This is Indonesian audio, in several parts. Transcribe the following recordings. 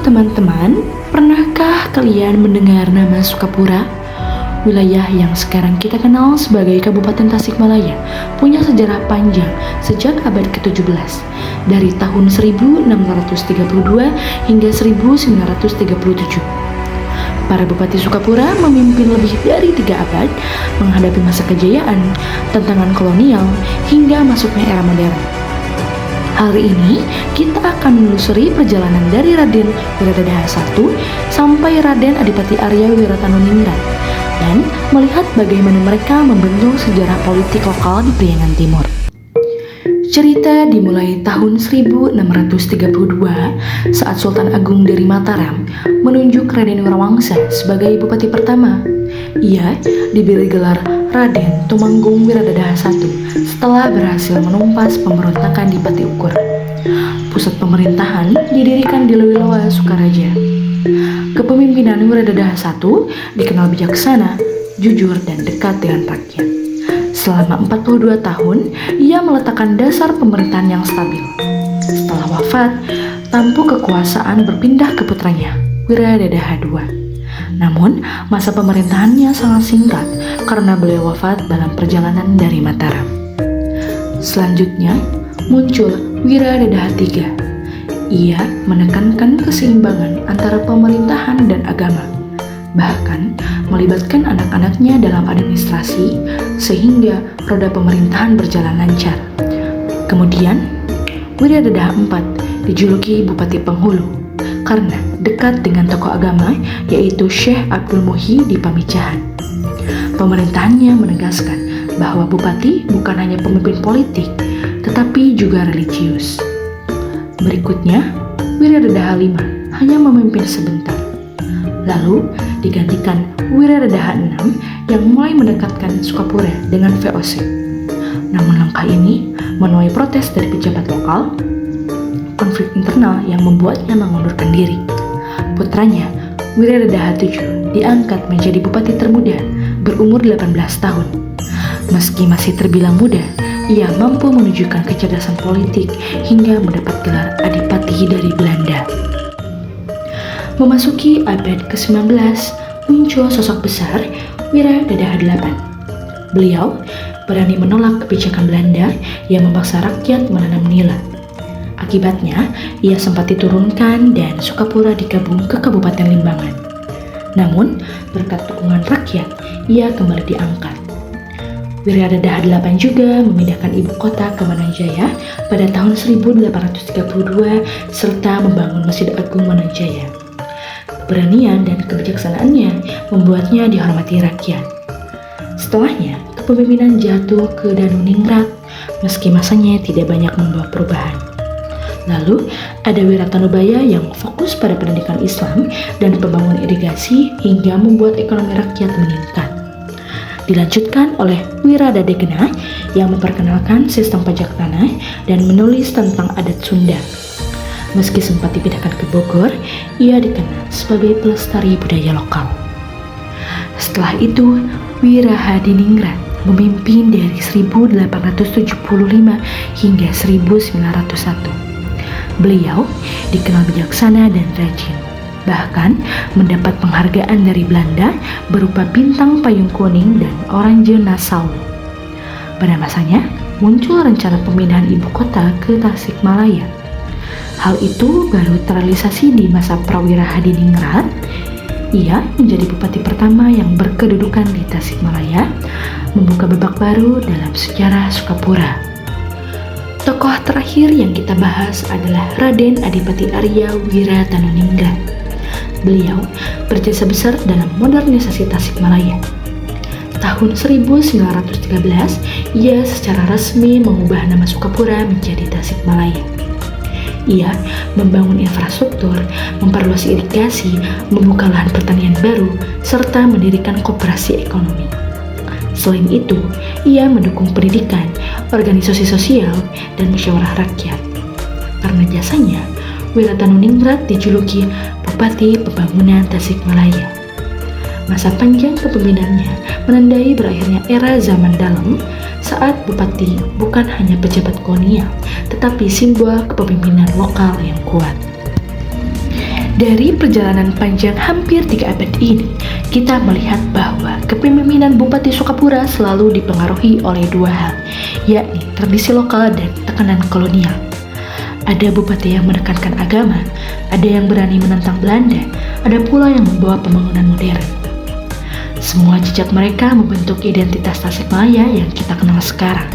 teman-teman, pernahkah kalian mendengar nama Sukapura? Wilayah yang sekarang kita kenal sebagai Kabupaten Tasikmalaya punya sejarah panjang sejak abad ke-17, dari tahun 1632 hingga 1937. Para bupati Sukapura memimpin lebih dari 3 abad menghadapi masa kejayaan, tantangan kolonial, hingga masuknya era modern. Hari ini kita akan menelusuri perjalanan dari Raden Wiradadaha I sampai Raden Adipati Arya Wiratanuninggrat dan melihat bagaimana mereka membentuk sejarah politik lokal di Priangan Timur. Cerita dimulai tahun 1632 saat Sultan Agung dari Mataram menunjuk Raden Wirawangsa sebagai bupati pertama. Ia diberi gelar Raden Tumanggung Wiradadaha I setelah berhasil menumpas pemberontakan di Pati Ukur. Pusat pemerintahan didirikan di Lewiloa, Sukaraja. Kepemimpinan Wiradadaha I dikenal bijaksana, jujur, dan dekat dengan rakyat. Selama 42 tahun, ia meletakkan dasar pemerintahan yang stabil. Setelah wafat, tampuk kekuasaan berpindah ke putranya, Wiradadaha II. Namun, masa pemerintahannya sangat singkat karena beliau wafat dalam perjalanan dari Mataram. Selanjutnya, muncul Wiradadaha III. Ia menekankan keseimbangan antara pemerintahan dan agama, bahkan melibatkan anak-anaknya dalam administrasi sehingga roda pemerintahan berjalan lancar. Kemudian, Wiradadaha IV dijuluki Bupati Penghulu karena dekat dengan tokoh agama yaitu Syekh Abdul Muhyi di Pamijahan. Pemerintahannya menegaskan bahwa bupati bukan hanya pemimpin politik, tetapi juga religius. Berikutnya, Wiradadaha V hanya memimpin sebentar. Lalu digantikan Wiradadaha VI yang mulai mendekatkan Sukapura dengan VOC. Namun langkah ini menuai protes dari pejabat lokal, konflik internal yang membuatnya mengundurkan diri. Putranya, Wiradadaha VII, diangkat menjadi bupati termuda berumur 18 tahun. Meski masih terbilang muda, ia mampu menunjukkan kecerdasan politik hingga mendapat gelar Adipati dari Belanda. Memasuki abad ke-19, muncul sosok besar Wiradadaha VIII. Beliau berani menolak kebijakan Belanda yang memaksa rakyat menanam nila. Akibatnya, ia sempat diturunkan dan Sukapura digabung ke Kabupaten Limbangan. Namun, berkat dukungan rakyat, ia kembali diangkat. Wiradadaha VIII juga memindahkan ibu kota ke Mananjaya pada tahun 1832 serta membangun Masjid Agung Mananjaya. Keberanian dan kebijaksanaannya membuatnya dihormati rakyat. Setelahnya, kepemimpinan jatuh ke Danuningrat meski masanya tidak banyak membawa perubahan. Lalu, ada Wiratanubaya yang fokus pada pendidikan Islam dan pembangunan irigasi hingga membuat ekonomi rakyat meningkat. Dilanjutkan oleh Wiradadegena yang memperkenalkan sistem pajak tanah dan menulis tentang adat Sunda. Meski sempat dipindahkan ke Bogor, ia dikenal sebagai pelestari budaya lokal. Setelah itu, Wirahadiningrat memimpin dari 1875 hingga 1901. Beliau dikenal bijaksana dan rajin, bahkan mendapat penghargaan dari Belanda berupa bintang payung kuning dan oranye Nassau. Pada masanya, muncul rencana pemindahan ibu kota ke Tasikmalaya. Hal itu baru terrealisasi di masa Prawirahadiningrat. Ia menjadi bupati pertama yang berkedudukan di Tasikmalaya, membuka babak baru dalam sejarah Sukapura. Tokoh terakhir yang kita bahas adalah Raden Adipati Arya Wiratanuninggrat. Beliau berjasa besar dalam modernisasi Tasikmalaya. Tahun 1913, ia secara resmi mengubah nama Sukapura menjadi Tasikmalaya. Ia membangun infrastruktur, memperluas irigasi, membuka lahan pertanian baru, serta mendirikan koperasi ekonomi. Selain itu, ia mendukung pendidikan, organisasi sosial, dan musyawarah rakyat. Karena jasanya, Wiratanuninggrat dijuluki Bupati Pembangunan Tasikmalaya. Masa panjang kepemimpinannya menandai berakhirnya era zaman dalam saat bupati bukan hanya pejabat kolonial, tetapi simbol kepemimpinan lokal yang kuat. Dari perjalanan panjang hampir 3 abad ini, kita melihat bahwa kepemimpinan Bupati Sukapura selalu dipengaruhi oleh dua hal, yakni tradisi lokal dan tekanan kolonial. Ada bupati yang menekankan agama, ada yang berani menentang Belanda, ada pula yang membawa pembangunan modern. Semua jejak mereka membentuk identitas Tasikmalaya yang kita kenal sekarang.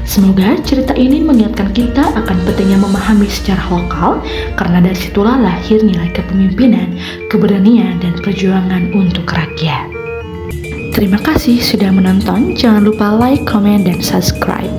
Semoga cerita ini mengingatkan kita akan pentingnya memahami sejarah lokal, karena dari situlah lahir nilai kepemimpinan, keberanian, dan perjuangan untuk rakyat. Terima kasih sudah menonton, jangan lupa like, comment, dan subscribe.